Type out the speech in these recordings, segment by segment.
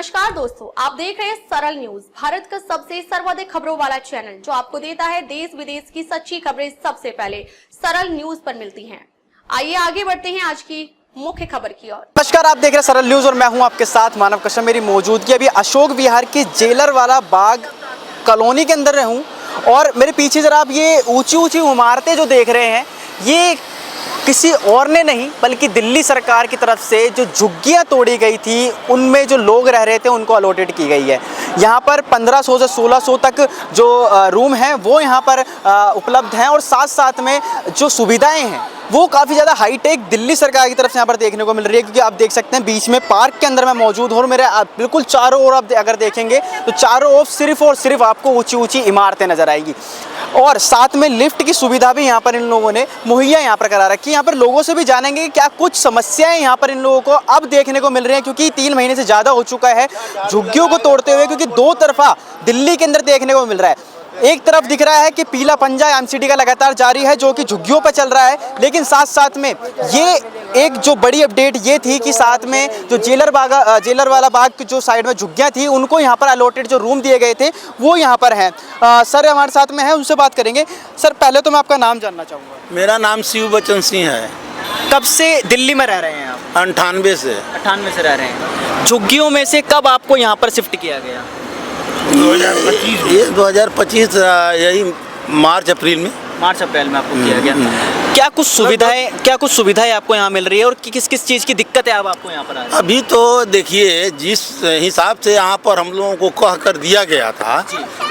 नमस्कार दोस्तों, आप देख रहे हैं सरल न्यूज, भारत का सबसे सर्वाधिक खबरों वाला चैनल जो आपको देता है देश विदेश की सच्ची खबरें सबसे पहले सरल न्यूज पर मिलती हैं। आइए आगे बढ़ते हैं आज की मुख्य खबर की ओर। नमस्कार, आप देख रहे हैं सरल न्यूज और मैं हूं आपके साथ मानव कश्यप। मेरी मौजूदगी अभी अशोक विहार की जेलरवाला बाग कॉलोनी के अंदर हूं और मेरे पीछे जरा आप ये ऊंची ऊंची इमारतें जो देख रहे हैं, ये किसी और ने नहीं बल्कि दिल्ली सरकार की तरफ से जो झुग्गियां तोड़ी गई थी उनमें जो लोग रह रहे थे उनको अलॉटेड की गई है। यहाँ पर 1500 से 1600 तक जो रूम हैं वो यहाँ पर उपलब्ध हैं और साथ साथ में जो सुविधाएं हैं वो काफ़ी ज़्यादा हाईटेक दिल्ली सरकार की तरफ से यहाँ पर देखने को मिल रही है। क्योंकि आप देख सकते हैं बीच में पार्क के अंदर मैं मौजूद हूँ और मेरे बिल्कुल चारों ओर आप अगर देखेंगे तो चारों ओर सिर्फ और सिर्फ आपको ऊंची ऊंची इमारतें नजर आएगी और साथ में लिफ्ट की सुविधा भी यहाँ पर इन लोगों ने मुहैया यहाँ पर करा रखी है। यहाँ पर लोगों से भी जानेंगे कि क्या कुछ समस्याएं यहाँ पर इन लोगों को अब देखने को मिल रही हैं, क्योंकि 3 महीने से ज़्यादा हो चुका है झुग्गियों को तोड़ते हुए। क्योंकि दो तरफा दिल्ली के अंदर देखने को मिल रहा है, एक तरफ दिख रहा है कि पीला पंजा एमसीडी का लगातार जारी है जो कि झुग्गियों पर चल रहा है, लेकिन साथ साथ में ये एक जो बड़ी अपडेट ये थी कि साथ में जो जेलरवाला बाग की जो साइड में झुग्गियां थी उनको यहाँ पर अलॉटेड जो रूम दिए गए थे वो यहाँ पर हैं। सर हमारे साथ में है, उनसे बात करेंगे। सर पहले तो मैं आपका नाम जानना चाहूँगा। मेरा नाम शिव बच्चन सिंह है। कब से दिल्ली में रह रहे हैं आप? 98 से। 98 से रह रहे हैं। झुग्गियों में से कब आपको यहाँ पर शिफ्ट किया गया? 2025 यही मार्च अप्रैल में आपको किया गया। क्या कुछ सुविधाएं आपको यहाँ मिल रही है और किस किस चीज़ की दिक्कत है अब आपको यहाँ पर? अभी तो देखिए, जिस हिसाब से यहाँ पर हम लोगों को कह कर दिया गया था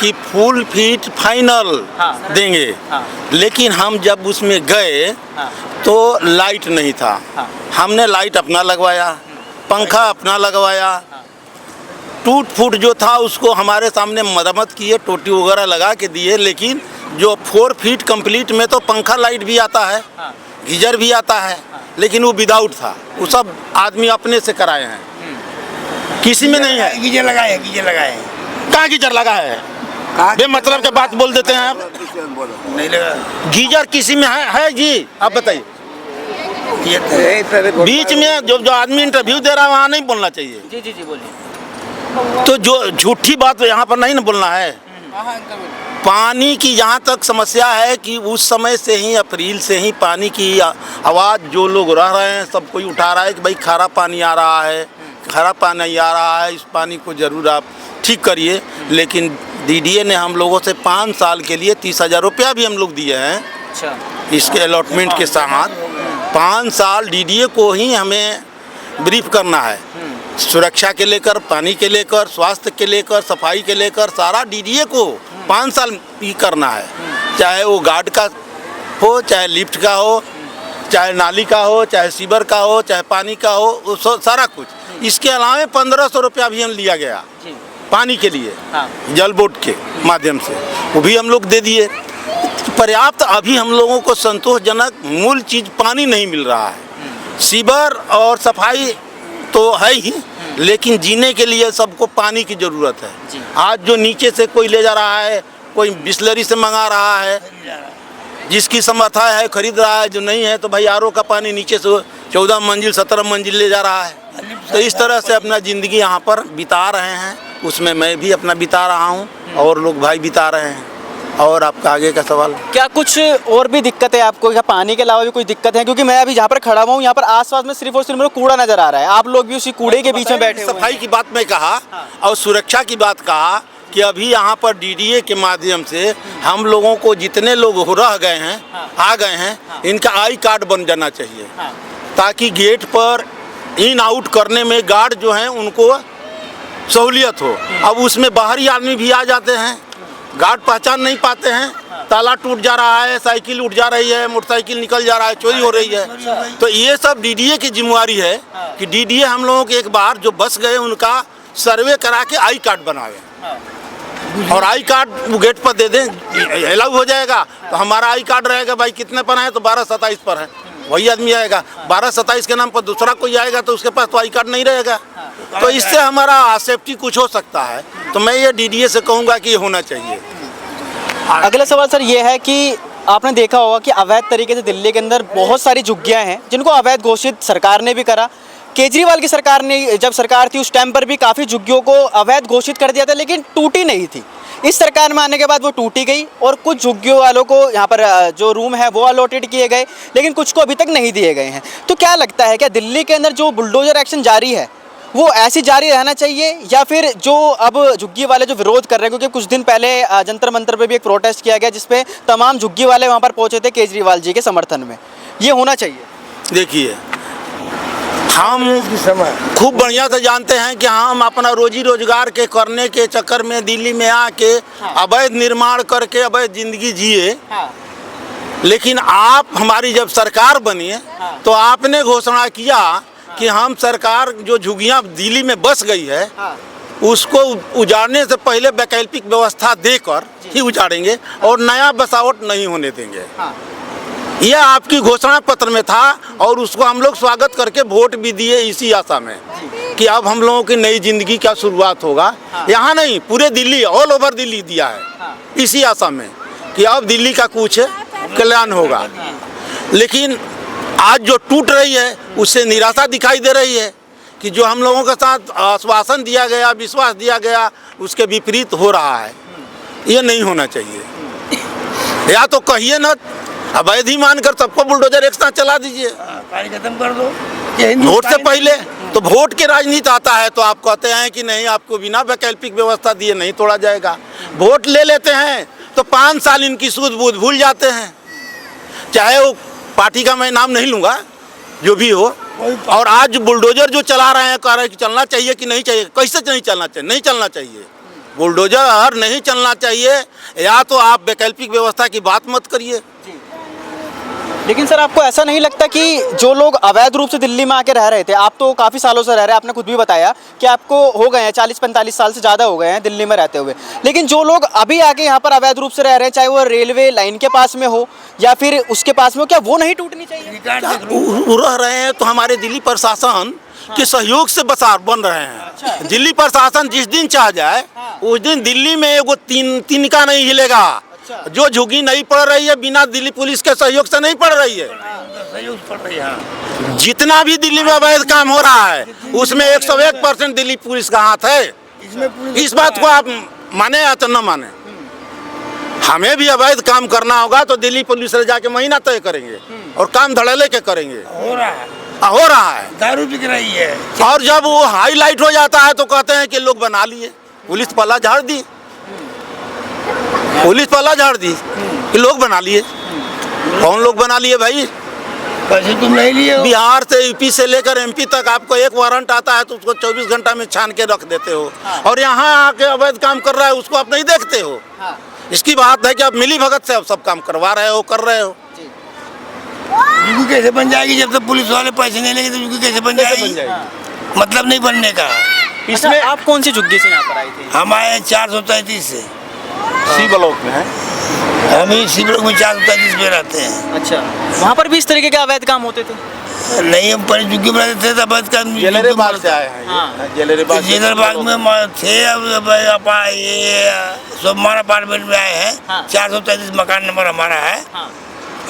कि फुल फीट फाइनल देंगे, लेकिन हम जब उसमें गए तो लाइट नहीं था। हमने लाइट अपना लगवाया, पंखा अपना लगवाया, टूट फूट जो था उसको हमारे सामने मरम्मत किए, टोटी वगैरह लगा के दिए। लेकिन जो 4 फीट कंप्लीट में तो पंखा लाइट भी आता है, गीजर भी आता है, लेकिन वो विदाउट था। वो सब आदमी अपने से कराए हैं, किसी में नहीं है। गीजर लगाए कहाँ गीजर लगा है? बेमतलब के बात बोल देते हैं आप। नहीं लगा गीजर किसी में है जी? आप बताइए। बीच में जो आदमी इंटरव्यू दे रहा है वहाँ नहीं बोलना चाहिए। जी बोलिए। तो जो झूठी बात यहाँ पर नहीं ना बोलना है। पानी की यहाँ तक समस्या है कि उस समय से ही, अप्रैल से ही पानी की आवाज़ जो लोग रह रहे हैं सब कोई उठा रहा है कि भाई खारा पानी आ रहा है, खारा पानी आ रहा है, इस पानी को ज़रूर आप ठीक करिए। लेकिन डीडीए ने हम लोगों से 5 साल के लिए 30,000 रुपया भी हम लोग दिए हैं। अच्छा। इसके अलॉटमेंट के साथ 5 साल डीडीए को ही हमें ब्रीफ करना है। सुरक्षा के लेकर, पानी के लेकर, स्वास्थ्य के लेकर, सफाई के लेकर, सारा डीडीए को 5 साल ही करना है। चाहे वो गार्ड का हो, चाहे लिफ्ट का हो, चाहे नाली का हो, चाहे सीवर का हो, चाहे पानी का हो, सारा कुछ। इसके अलावा 1500 रुपया भी हम लिया गया पानी के लिए, जल बोर्ड के माध्यम से, वो भी हम लोग दे दिए। पर्याप्त अभी हम लोगों को संतोषजनक मूल चीज़ पानी नहीं मिल रहा है। सीवर और सफाई तो है ही, लेकिन जीने के लिए सबको पानी की ज़रूरत है। आज जो नीचे से कोई ले जा रहा है, कोई बिस्लरी से मंगा रहा है, जिसकी समर्था है खरीद रहा है, जो नहीं है तो भाई आरओ का पानी नीचे से 14 मंजिल 17 मंजिल ले जा रहा है। तो इस तरह से अपना ज़िंदगी यहाँ पर बिता रहे हैं। उसमें मैं भी अपना बिता रहा हूँ और लोग भाई बिता रहे हैं। और आपका आगे का सवाल? क्या कुछ और भी दिक्कत है आपको? क्या पानी के अलावा भी कोई दिक्कत है? क्योंकि मैं अभी जहाँ पर खड़ा हुआ हूँ यहाँ पर आसपास में सिर्फ और सिर्फ मेरे कूड़ा नजर आ रहा है। आप लोग भी उसी कूड़े के बीच में बैठे हुए हैं। सफाई की बात मैं कहा और सुरक्षा की बात कहा कि अभी यहाँ पर डीडीए के माध्यम से हम लोगों को जितने लोग रह गए हैं, आ गए हैं, इनका आई कार्ड बन जाना चाहिए ताकि गेट पर इन आउट करने में गार्ड जो हैं उनको सहूलियत हो। अब उसमें बाहरी आदमी भी आ जाते हैं, गार्ड पहचान नहीं पाते हैं, ताला टूट जा रहा है, साइकिल उठ जा रही है, मोटरसाइकिल निकल जा रहा है, चोरी हो रही है। तो ये सब डीडीए की जिम्मेवारी है कि डीडीए हम लोगों के एक बार जो बस गए उनका सर्वे करा के आई कार्ड बनावे और आई कार्ड वो गेट पर दे दें, अलाउ हो जाएगा। तो हमारा आई कार्ड रहेगा भाई कितने पर है तो 1227 पर है, वही आदमी आएगा। 1227 के नाम पर दूसरा कोई आएगा तो उसके पास तो आई कार्ड नहीं रहेगा। तो इससे हमारा सेफ्टी कुछ हो सकता है। तो मैं ये डीडीए से कहूँगा कि ये होना चाहिए। अगला सवाल सर ये है कि आपने देखा होगा कि अवैध तरीके से दिल्ली के अंदर बहुत सारी झुग्गियाँ हैं जिनको अवैध घोषित सरकार ने भी करा, केजरीवाल की सरकार ने जब सरकार थी उस टाइम पर भी काफ़ी झुग्गियों को अवैध घोषित कर दिया था, लेकिन टूटी नहीं थी। इस सरकार में आने के बाद वो टूटी गई और कुछ झुग्गियों वालों को यहाँ पर जो रूम है वो अलॉटेड किए गए, लेकिन कुछ को अभी तक नहीं दिए गए हैं। तो क्या लगता है, क्या दिल्ली के अंदर जो बुलडोजर एक्शन जारी है वो ऐसी जारी रहना चाहिए, या फिर जो अब झुग्गी वाले जो विरोध कर रहे हैं, क्योंकि कुछ दिन पहले जंतर मंतर पे भी एक प्रोटेस्ट किया गया जिसपे तमाम झुग्गी वाले वहाँ पर पहुँचे थे केजरीवाल जी के समर्थन में, ये होना चाहिए? देखिए, हम खूब बढ़िया से जानते हैं कि हम अपना रोजी रोजगार के करने के चक्कर में दिल्ली में आके अवैध निर्माण करके अवैध जिंदगी जिए। लेकिन आप हमारी जब सरकार बनी है तो आपने घोषणा किया कि हम सरकार जो झुग्गियां दिल्ली में बस गई है उसको उजाड़ने से पहले वैकल्पिक व्यवस्था देकर ही उजाड़ेंगे और नया बसावट नहीं होने देंगे। यह आपकी घोषणा पत्र में था और उसको हम लोग स्वागत करके वोट भी दिए इसी आशा में कि अब हम लोगों की नई जिंदगी का शुरुआत होगा। यहाँ नहीं, पूरे दिल्ली, ऑल ओवर दिल्ली दिया है इसी आशा में कि अब दिल्ली का कुछ कल्याण होगा। लेकिन आज जो टूट रही है उससे निराशा दिखाई दे रही है कि जो हम लोगों के साथ आश्वासन दिया गया, विश्वास दिया गया, उसके विपरीत हो रहा है। ये नहीं होना चाहिए। या तो कहिए ना, अवैध ही मानकर सबको बुलडोजर एक साथ चला दीजिए, कार्य खत्म कर दो। वोट से पहले तो वोट की राजनीति आता है तो आप कहते हैं कि नहीं, आपको बिना वैकल्पिक व्यवस्था दिए नहीं तोड़ा जाएगा। वोट ले लेते हैं तो 5 साल इनकी सूझ बूझ भूल जाते हैं। चाहे वो पार्टी का मैं नाम नहीं लूँगा, जो भी हो। और आज बुलडोजर जो चला रहे हैं, कह रहे हैं कि चलना चाहिए कि नहीं चाहिए। कैसे नहीं चलना चाहिए? नहीं चलना चाहिए, बुलडोजर नहीं चलना चाहिए। या तो आप वैकल्पिक व्यवस्था की बात मत करिए। लेकिन सर, आपको ऐसा नहीं लगता कि जो लोग अवैध रूप से दिल्ली में आके रह रहे थे, आप तो काफ़ी सालों से रह रहे हैं, आपने खुद भी बताया कि आपको हो गए हैं 40-45 साल से ज़्यादा हो गए हैं दिल्ली में रहते हुए, लेकिन जो लोग अभी आके यहाँ पर अवैध रूप से रह रहे हैं, चाहे वो रेलवे लाइन के पास में हो या फिर उसके पास में हो, क्या वो नहीं टूटनी चाहिए? रह रहे हैं तो हमारे दिल्ली प्रशासन के सहयोग से बसार बन रहे हैं। दिल्ली प्रशासन जिस दिन चाह जाए उस दिन दिल्ली में एगो तिनका नहीं हिलेगा। जो झुग्गी नहीं पड़ रही है बिना दिल्ली पुलिस के सहयोग से नहीं पड़ रही है। सहयोग पड़ रही है। जितना भी दिल्ली में अवैध काम हो रहा है उसमें 101% दिल्ली पुलिस का हाथ है। इस बात को आप माने या तो न माने, हमें भी अवैध काम करना होगा तो दिल्ली पुलिस से जाके महीना तय करेंगे और काम धड़ल्ले के करेंगे। हो रहा है, दारू बिक रही है। और जब वो हाईलाइट हो जाता है तो कहते हैं कि लोग बना लिए, पुलिस पल्ला झाड़ दी, पुलिस पल्ला झाड़ दी कि लोग बना लिए। कौन लोग बना लिए भाई? पैसे तुम नहीं लिए हो। बिहार से यूपी से लेकर एमपी तक आपको एक वारंट आता है तो उसको 24 घंटा में छान के रख देते हो। और यहाँ आके अवैध काम कर रहा है उसको आप नहीं देखते हो। इसकी बात है कि आप मिली भगत से आप सब काम करवा रहे हो, कर रहे हो। झुग्गी कैसे बन जाएगी जब तक पुलिस वाले पैसे नहीं लेंगे? तो झुग्गी कैसे बन जाएगी? मतलब नहीं बनने का। इसमें आप कौन सी झुग्गी से यहाँ पर आए थे? हम आए 433 से। सी ब्लॉक में है। हम ही सी ब्लॉक में 433 में रहते हैं। अच्छा, वहाँ पर भी इस तरीके के अवैध काम होते थे? नहीं, हम पहले झुग्गी बनाते थे तब अवैध काम। जेलरे बाग से आए हैं। जेलरे बाग में थे। अब ये सोमवार अपार्टमेंट में आए हैं। 433 मकान नंबर हमारा है।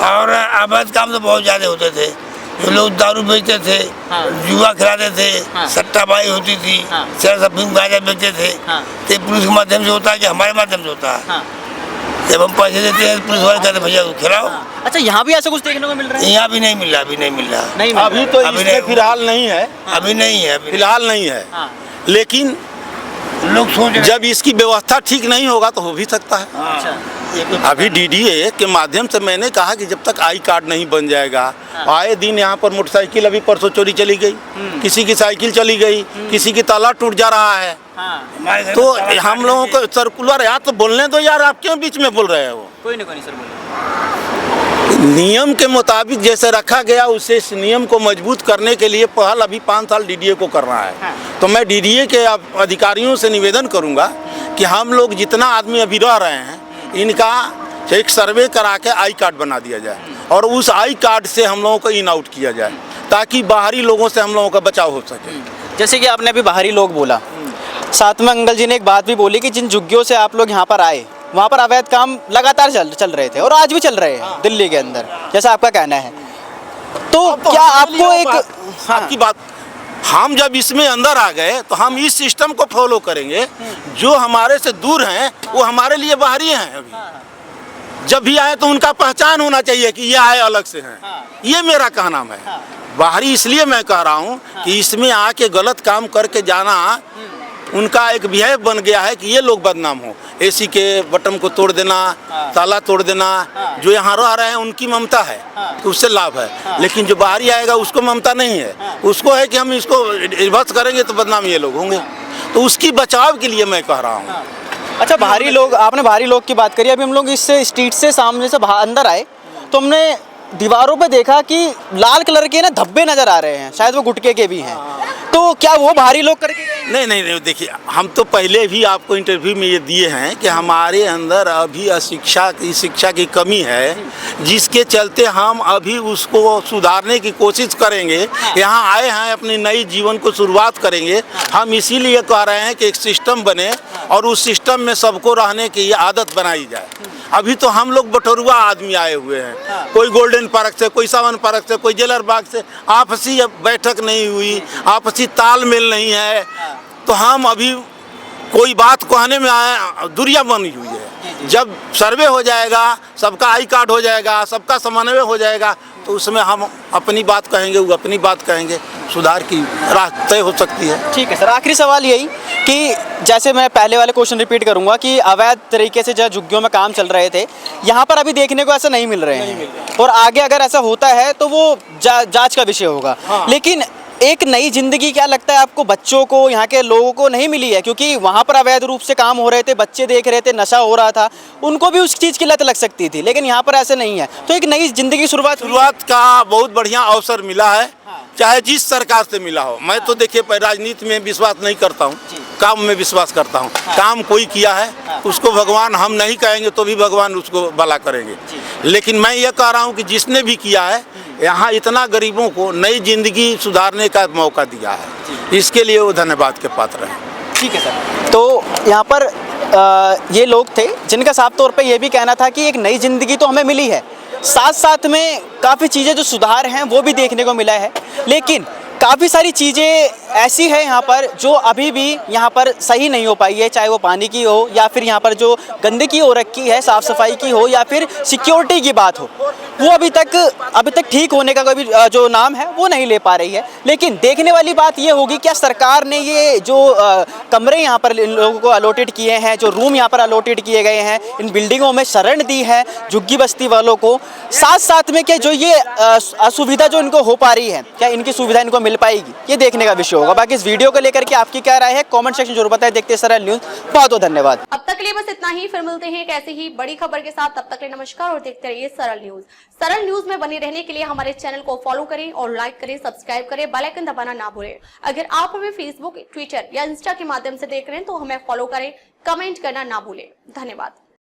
और अवैध काम तो बहुत ज्यादा होते थे। जो लोग दारू बेचते थे, जुआ खिलाते थे, सट्टाबाजी होती थी, शराब अफीम गांजा बेचते थे। तो पुलिस के माध्यम से होता है कि हमारे माध्यम से होता है। जब हम पैसे देते हैं पुलिस वाले कहते भैया खिलाओ। अच्छा, यहाँ भी ऐसा कुछ देखने को मिल रहा है? यहाँ भी नहीं मिल रहा। अभी नहीं मिल रहा। नहीं, अभी तो इसमें फिलहाल नहीं है। अभी नहीं है, फिलहाल नहीं है। लेकिन लोग सोच रहे जब इसकी व्यवस्था ठीक नहीं होगा तो हो भी सकता है। अभी डीडीए के माध्यम से मैंने कहा कि जब तक आई कार्ड नहीं बन जाएगा, आए दिन यहाँ पर मोटरसाइकिल, अभी परसों चोरी चली गई, किसी की साइकिल चली गई, किसी की ताला टूट जा रहा है। तो हम लोगों को सर्कुलर यार तो बोलने दो यार, आप क्यों बीच में बोल रहे हो? कोई नहीं सर, बोलिए। नियम के मुताबिक जैसे रखा गया उसे इस नियम को मजबूत करने के लिए पहल अभी 5 साल डीडीए को करना है। तो मैं डीडीए के अधिकारियों से निवेदन करूंगा कि हम लोग जितना आदमी अभी रह रहे हैं इनका एक सर्वे करा के आई कार्ड बना दिया जाए और उस आई कार्ड से हम लोगों को इन आउट किया जाए ताकि बाहरी लोगों से हम लोगों का बचाव हो सके। जैसे कि आपने अभी बाहरी लोग बोला, साथ में अंकल जी ने एक बात भी बोली कि जिन झुग्गियों से आप लोग यहाँ पर आए वहाँ पर अवैध काम लगातार चल रहे थे और आज भी चल रहे हैं दिल्ली के अंदर, जैसा आपका कहना है। तो क्या आपको एक आपकी बात हम जब इसमें अंदर आ गए तो हम इस सिस्टम को फॉलो करेंगे। जो हमारे से दूर हैं वो हमारे लिए बाहरी हैं। अभी जब भी आए तो उनका पहचान होना चाहिए कि ये आए अलग से हैं। ये मेरा कहना है। बाहरी इसलिए मैं कह रहा हूँ कि इसमें आके गलत काम करके जाना उनका एक बिहेव बन गया है कि ये लोग बदनाम हो। एसी के बटन को तोड़ देना, ताला तोड़ देना, जो यहाँ रह रहे हैं उनकी ममता है तो उससे लाभ है। लेकिन जो बाहरी आएगा उसको ममता नहीं है, उसको है कि हम इसको रिवर्स करेंगे तो बदनाम ये लोग होंगे। तो उसकी बचाव के लिए मैं कह रहा हूँ। अच्छा, बाहरी लोग, आपने बाहरी लोग की बात करी। अभी हम लोग इस स्ट्रीट से सामने से अंदर आए तो हमने दीवारों पे देखा कि लाल कलर के ना धब्बे नजर आ रहे हैं, शायद वो गुटके के भी हैं। तो क्या वो बाहरी लोग करके गए? नहीं, देखिए हम तो पहले भी आपको इंटरव्यू में ये दिए हैं कि हमारे अंदर अभी शिक्षा की कमी है, जिसके चलते हम अभी उसको सुधारने की कोशिश करेंगे। यहाँ आए हैं, अपनी नई जीवन को शुरुआत करेंगे। हम इसीलिए कह रहे हैं कि एक सिस्टम बने और उस सिस्टम में सबको रहने की आदत बनाई जाए। अभी तो हम लोग बटोरुआ आदमी आए हुए हैं, कोई गोल्डन पार्क से, कोई सावन पार्क से, कोई जेलर बाग से, आपसी बैठक नहीं हुई, आपसी तालमेल नहीं है। तो हम अभी कोई बात कहने में आए, दूरियां बनी हुई है। जब सर्वे हो जाएगा, सबका आई कार्ड हो जाएगा, सबका समन्वय हो जाएगा, तो उसमें हम अपनी बात कहेंगे, वो अपनी बात कहेंगे, सुधार की राह तय हो सकती है। ठीक है सर, आखिरी सवाल यही कि जैसे मैं पहले वाले क्वेश्चन रिपीट करूंगा कि अवैध तरीके से जो झुग्गियों में काम चल रहे थे, यहाँ पर अभी देखने को ऐसा नहीं मिल रहे हैं और आगे अगर ऐसा होता है तो वो जांच का विषय होगा। लेकिन एक नई जिंदगी क्या लगता है आपको बच्चों को, यहाँ के लोगों को नहीं मिली है? क्योंकि वहाँ पर अवैध रूप से काम हो रहे थे, बच्चे देख रहे थे, नशा हो रहा था, उनको भी उस चीज़ की लत लग सकती थी, लेकिन यहाँ पर ऐसे नहीं है। तो एक नई जिंदगी की शुरुआत का बहुत बढ़िया अवसर मिला है, चाहे जिस सरकार से मिला हो। मैं तो देखिए राजनीति में विश्वास नहीं करता हूँ, काम में विश्वास करता हूँ। काम कोई किया है उसको भगवान, हम नहीं कहेंगे तो भी भगवान उसको भला करेंगे। लेकिन मैं ये कह रहा हूँ कि जिसने भी किया है, यहाँ इतना गरीबों को नई जिंदगी सुधारने का मौका दिया है, इसके लिए वो धन्यवाद के पात्र हैं। ठीक है सर। तो यहाँ पर ये लोग थे जिनका साफ तौर पे ये भी कहना था कि एक नई जिंदगी तो हमें मिली है, साथ साथ में काफ़ी चीज़ें जो सुधार हैं वो भी देखने को मिला है, लेकिन काफ़ी सारी चीज़ें ऐसी है यहाँ पर जो अभी भी यहाँ पर सही नहीं हो पाई है, चाहे वो पानी की हो या फिर यहाँ पर जो गंदगी हो रखी है, साफ़ सफाई की हो या फिर सिक्योरिटी की बात हो, वो अभी तक ठीक होने का कोई जो नाम है वो नहीं ले पा रही है। लेकिन देखने वाली बात ये होगी क्या सरकार ने ये जो कमरे यहाँ पर इन लोगों को अलॉटेड किए हैं, जो रूम यहाँ पर अलॉटेड किए गए हैं, इन बिल्डिंगों में शरण दी है झुग्गी बस्ती वालों को, साथ साथ में क्या जो ये असुविधा जो इनको हो पा रही है, क्या इनकी सुविधा इनको मिल पाएगी, ये देखने का विषय होगा। बाकी इस वीडियो को लेकर के आपकी क्या राय है कमेंट सेक्शन जरूर बताएं। देखते हैं सरल न्यूज़, बहुत बहुत धन्यवाद। अब तक के लिए बस इतना ही, फिर मिलते हैं एक ऐसी ही बड़ी खबर के साथ। तब तक के लिए नमस्कार और देखते रहिए सरल न्यूज़। सरल न्यूज़ में बने रहने के लिए हमारे चैनल को फॉलो करें और लाइक करें, सब्सक्राइब करें, बेल आइकन दबाना ना भूलें। अगर आप हमें फेसबुक, ट्विटर या इंस्टा के माध्यम से देख रहे हैं तो हमें फॉलो करें, कमेंट करना ना भूलें। धन्यवाद।